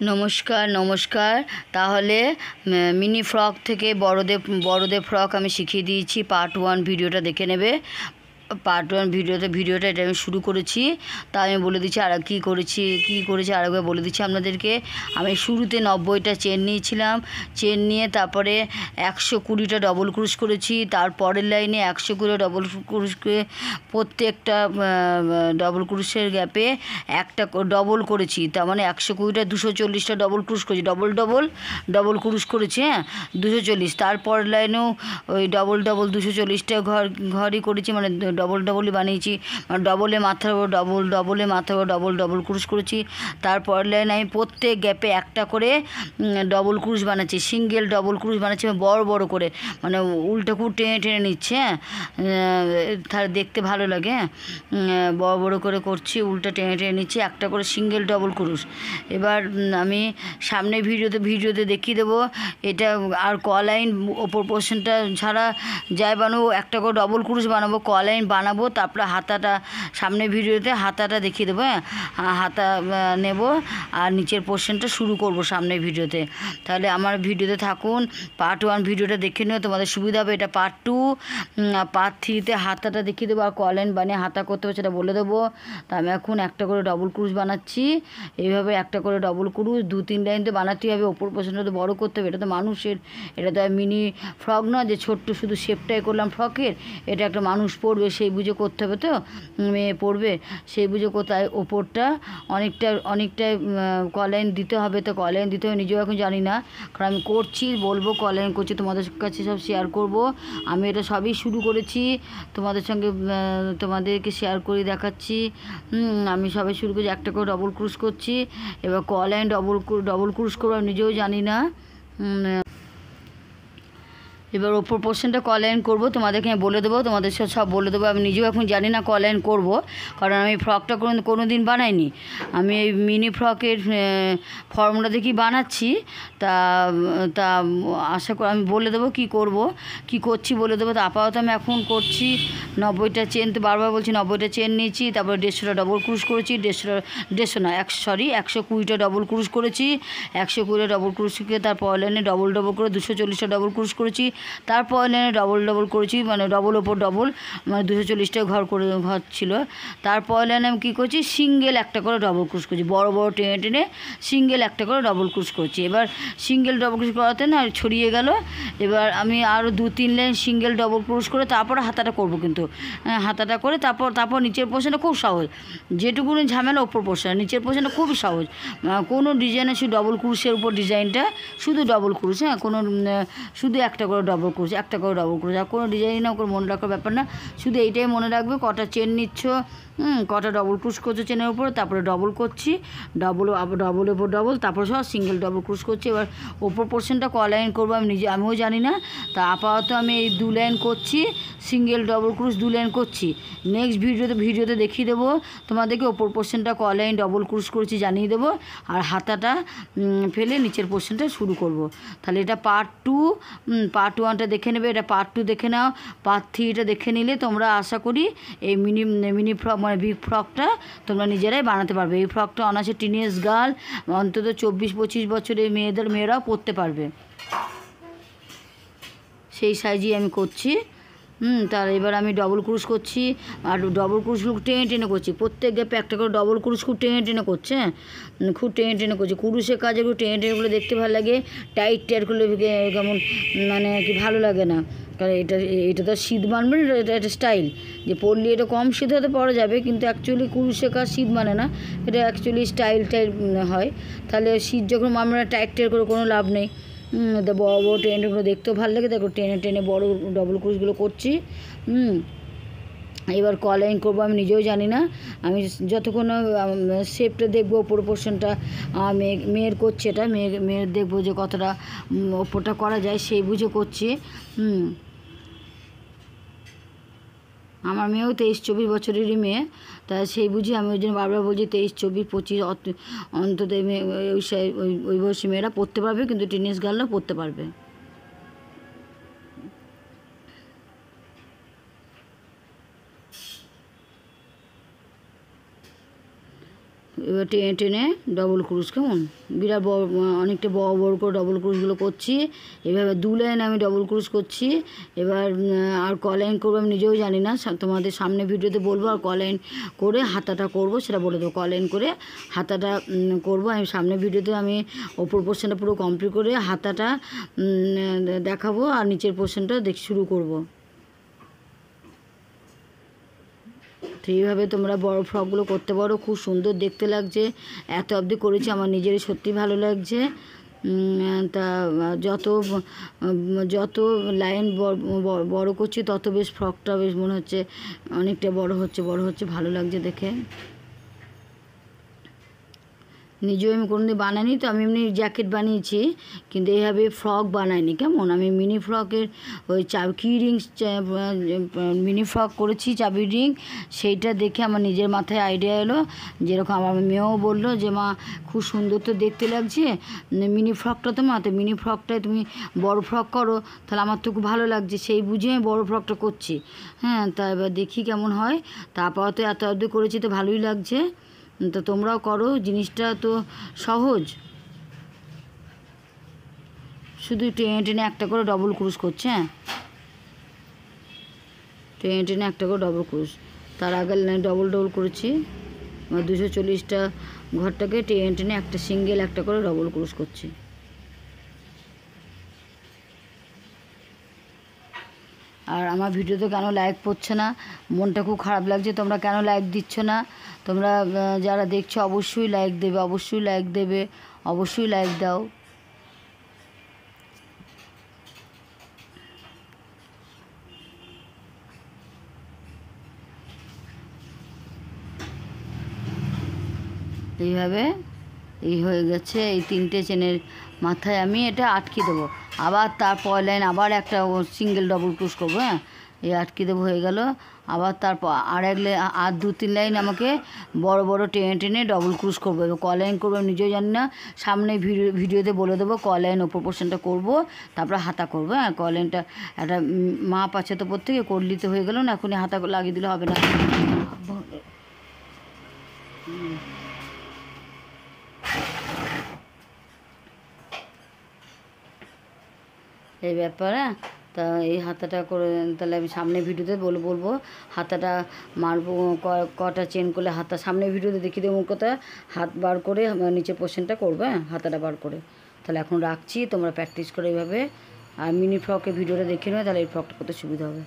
নমস্কার নমস্কার। তাহলে মিনি ফ্রক থেকে বড়দের ফ্রক আমি শিখিয়ে দিয়েছি। পার্ট 1 ভিডিওটা দেখে নেবে। পার্ট 1 ভিডিওটা এটা আমি শুরু করেছি। তা আমি বলে দিচ্ছি আর কী করেছি আরেকবার বলে দিচ্ছি আপনাদেরকে। আমি শুরুতে 90টা চেন নিয়েছিলাম। চেন নিয়ে তারপরে 120টা ডবল ক্রুশ করেছি। তারপরের লাইনে 120 ডবল ক্রুশ করে প্রত্যেকটা ডবল ক্রুশের গ্যাপে একটা ডবল করেছি। তার মানে 120টা 240টা ডবল ক্রুশ করেছি। ডবল ক্রুশ করেছি, হ্যাঁ, 240। তারপরের লাইনেও ওই ডবল 240টা ঘরই করেছি, মানে ডবলই বানিয়েছি। ডবলে মাথার উপর ডবল ক্রুশ করেছি। তারপর লাইনে আমি প্রত্যেক গ্যাপে একটা করে ডবল ক্রুশ বানাচ্ছি, সিঙ্গেল ডবল ক্রুশ বানাচ্ছি বড় করে, মানে উল্টো খুব টেনে নিচ্ছে, হ্যাঁ, তাহলে দেখতে ভালো লাগে। হ্যাঁ, বড় করে করছি, উল্টো টেনে নিচ্ছি, একটা করে সিঙ্গেল ডবল ক্রুশ। এবার আমি সামনে ভিডিওতে দেখিয়ে দেবো এটা। আর লাইন ওপর পোর্শনটা ছাড়া যাই বানাবো, একটা করে ডবল ক্রুশ বানাবো, লাইন বানাবো। তারপরে হাতাটা সামনে ভিডিওতে হাতাটা দেখিয়ে দেবো, হ্যাঁ, হাতা নেব আর নিচের পোর্শনটা শুরু করব সামনে ভিডিওতে। তাহলে আমার ভিডিওতে থাকুন। পার্ট 1 ভিডিওটা দেখে নিও, তোমাদের সুবিধা হবে। এটা পার্ট 2। পার্ট 3তে হাতাটা দেখিয়ে দেবো আর লাইন বানিয়ে হাতা করতে হবে সেটা বলে দেবো। তা আমি এখন একটা করে ডবল ক্রুশ বানাচ্ছি। এইভাবে একটা করে ডবল ক্রুশ 2-3 লাইন তো বানাতেই হবে। ওপর পোর্শনটা তো বড়ো করতে হবে, এটা তো মানুষের, এটা তো মিনি ফ্রক না যে ছোট্ট শুধু শেপটাই করলাম ফ্রকের। এটা একটা মানুষ পরবে, সেই বুঝে করতে হবে, তো মেয়ে পরবে সেই বুঝে কোথায় ওপরটা অনেকটা লাইন দিতে হবে। তো লাইন দিতে হবে নিজেও এখন জানি না, কারণ আমি করছি, বলবো লাইন করছি, তোমাদের কাছে সব শেয়ার করব। আমি এটা সবই শুরু করেছি, তোমাদেরকে শেয়ার করে দেখাচ্ছি। আমি সবাই শুরু করছি, একটা করে ডবল ক্রুশ করছি। এবার লাইন ডবল ক্রুশ করবো, আমি নিজেও জানি না। এবার ওপর পোর্শনটা লাইন করবো, তোমাদেরকে আমি বলে দেবো, তোমাদের সব বলে দেবো। আমি নিজেও এখন জানি না লাইন করবো, কারণ আমি ফ্রকটা কোনো দিন বানাইনি। আমি এই মিনি ফ্রকের ফর্মুলা দেখি বানাচ্ছি। তা তা আশা করি আমি বলে দেবো কী করছি বলে দেবো। তো আপাতত আমি এখন করছি 90টা চেন, তো বারবার বলছি 90টা চেন নিয়েছি। তারপরে 150টা ডবল ক্রুশ করেছি, 120টা ডবল ক্রুশ করেছি। 120টা ডবল ক্রুশ করে তারপর লাইনে ডবল করে 240টা ডবল ক্রুশ করেছি। তারপর লাইনে ডবল করেছি, মানে ডবল ওপর ডবল, মানে 240টা ঘর ছিল। তারপর লাইনে আমি কী করছি, সিঙ্গেল একটা করে ডবল ক্রুশ করছি, বড় টেনে সিঙ্গেল একটা করে ডবল ক্রুশ করছি। এবার সিঙ্গেল ডবল ক্রুশ করাতে না ছড়িয়ে গেল। এবার আমি আরও 2-3 লাইন সিঙ্গেল ডবল ক্রুশ করে তারপরে হাতাটা করব, কিন্তু হাতাটা করে তারপর নিচের পোর্শনটা খুব সহজ। যেটুকুনি ঝামেলা ওপর পোর্শন, নিচের পোর্শনটা খুবই সহজ। কোনো ডিজাইনে শুধু ডবল ক্রুশের উপর ডিজাইনটা শুধু ডবল ক্রুশ, হ্যাঁ, কোনো শুধু একটা করে ডবল ক্রুশ আর কোনো ডিজাইন না, কোনো মনে রাখার ব্যাপার না। শুধু এইটাই মনে রাখবে কটা চেন নিচ্ছ, কটা ডবল ক্রুশ করছো চেনের উপরে, তারপরে ডবল করছি, ডবলের উপর ডবল, তারপরে সব সিঙ্গেল ডবল ক্রুশ করছি। এবার ওপর পোর্শনটা লাইন করবো আমিও জানি না। তা আপাতত আমি এই 2 লাইন করছি, সিঙ্গেল ডবল ক্রুশ 2 লাইন করছি। নেক্সট ভিডিওতে দেখিয়ে দেবো তোমাদেরকে ওপর পোর্শনটা লাইন ডবল ক্রুশ করেছি জানিয়ে দেবো, আর হাতাটা ফেলে নিচের পোর্শনটা শুরু করব। তাহলে এটা পার্ট 1টা দেখে নেবে, এটা পার্ট 2 দেখে নাও। পার্ট 3টা দেখে নিলে তোমরা আশা করি এই মিনি ফ্রক, মানে বিগ ফ্রকটা তোমরা নিজেরাই বানাতে পারবে। এই ফ্রকটা অনায়াসে টিনেজ গার্ল, অন্তত 24-25 বছরের মেয়েরাও পরতে পারবে, সেই সাইজই আমি করছি। তার এবার আমি ডবল ক্রুশ করছি, আর ডবল ক্রুশগুলো টেনে করছি। প্রত্যেক গ্যাপে একটা করে ডবল ক্রুশ খুব টেনে করছে, হ্যাঁ, খুব টেনে করছি। ক্রুশের কাজ এগুলো টেনেগুলো দেখতে ভালো লাগে, টাইট করলে কেমন, মানে কি ভালো লাগে না। কারণ এটা তো শীত মানবে না, এটা স্টাইল যে পরলে এটা কম শীত হতে পরা যাবে, কিন্তু অ্যাকচুয়ালি ক্রুশের কাজ শীত মানে না, এটা অ্যাকচুয়ালি স্টাইল হয়। তাহলে শীত যখন মানবে না, টাইট করে কোনো লাভ নেই। বড় টেনেগুলো দেখতেও ভালো লাগে, দেখো টেনে বড় ডবল ক্রুশগুলো করছি। এবার লাইন করবো, আমি নিজেও জানি না। আমি যতক্ষণ শেপটা দেখবো, ওপর পোর্শনটা মেয়ের করছে, এটা মেয়ের দেখবো যে কতটা ওপরটা করা যায়, সেই বুঝে করছি। আমার মেয়েও 23-24 বছরেরই মেয়ে, তাই সেই বুঝি আমি ওই জন্য বারবার বলছি 23-24-25 অন্তত ওই বয়সী মেয়েরা পড়তে পারবে, কিন্তু টিনেজ গার্লরা পড়তে পারবে। এবার টেনে টেনে ডবল ক্রুশ, কেমন বিরাট বড়, অনেকটা বড় বড় করে ডবল ক্রুশগুলো করছি। এভাবে 2 লাইন আমি ডবল ক্রুশ করছি। এবার আর ক লাইন করবো আমি নিজেও জানি না, তোমাদের সামনে ভিডিওতে বলবো। আর ক লাইন করে হাতাটা করব সেটা বলে দেবো। ক লাইন করে হাতাটা করব আমি সামনে ভিডিওতে। আমি ওপর পোর্শনটা পুরো কমপ্লিট করে হাতাটা দেখাবো, আর নিচের পোর্শনটা শুরু করব। তো এইভাবে তোমরা বড় ফ্রকগুলো করতে পারো, খুব সুন্দর দেখতে লাগছে। এত অবধি করেছি, আমার নিজেরই সত্যি ভালো লাগছে। তা যত যত লাইন বড় করছি তত বেশ ফ্রকটা বেশ মনে হচ্ছে অনেকটা বড় হচ্ছে ভালো লাগছে দেখে। নিজেও আমি কোনোদিন বানাইনি, তো আমি এমনি জ্যাকেট বানিয়েছি, কিন্তু এইভাবে ফ্রক বানাইনি। কেমন আমি মিনি ফ্রকের ওই কি রিং মিনি ফ্রক করেছি, চাবি রিং, সেইটা দেখে আমার নিজের মাথায় আইডিয়া এলো। যেরকম আমার মেয়েও বললো যে মা খুব সুন্দর তো দেখতে লাগছে মিনি ফ্রকটা, তো মা তো মিনি ফ্রকটায় তুমি বড় ফ্রক করো, তাহলে আমার তো খুব ভালো লাগছে, সেই বুঝে আমি বড়ো ফ্রকটা করছি। হ্যাঁ, তা এবার দেখি কেমন হয়। তারপর তো এত অবধি করেছি, তো ভালোই লাগছে। তো তোমরাও করো, জিনিসটা তো সহজ। শুধু টেনে টেনে একটা করে ডবল ক্রুশ করছে। হ্যাঁ, টেনে টেনে একটা করে ডবল ক্রুশ, তার আগে ডবল করেছি। 240টা ঘরটাকে টেনে টেনে একটা সিঙ্গেল একটা করে ডবল ক্রুশ করছি। আর আমার ভিডিওতে কেন লাইক পড়ছে না, মনটা খুব খারাপ লাগছে। তোমরা কেন লাইক দিচ্ছ না? তোমরা যারা দেখছো অবশ্যই লাইক দেবে, অবশ্যই লাইক দেবে, অবশ্যই লাইক দাও। এইভাবে এই হয়ে গেছে। এই 3টে চেনের মাথায় আমি এটা আটকে দেবো। আবার তারপর লাইন আবার একটা সিঙ্গেল ডবল ক্রুশ করবো। হ্যাঁ, এই আটকে দেবো, হয়ে গেল। আবার তারপর আর 2-3 লাইন আমাকে বড় বড় টেনে টেনে ডবল ক্রুশ করবো। এবার ক লাইন করবো আমি নিজেও জানি না, সামনে ভিডিওতে বলে দেবো। ক লাইন ওপর পোর্শনটা করবো, তারপরে হাতা করবো। হ্যাঁ, ক লাইনটা একটা মাপ আছে তো প্রত্যেকে, করলিতে হয়ে গেল না, এখনই হাতা লাগিয়ে দিলে হবে না। এই ব্যাপারে তা এই হাতাটা করে, তাহলে আমি সামনে ভিডিওতে বলবো হাতাটা মারবো, কটা চেন করলে হাতা সামনে ভিডিওতে দেখিয়ে দেবো। কথা হাত বার করে নিচে পোর্শনটা করবো। হ্যাঁ, হাতাটা বার করে। তাহলে এখন রাখছি, তোমরা প্র্যাকটিস করে এইভাবে। আর মিনি ফ্রকের ভিডিওটা দেখে নেবে, তাহলে এই ফ্রকটা করতে সুবিধা হবে।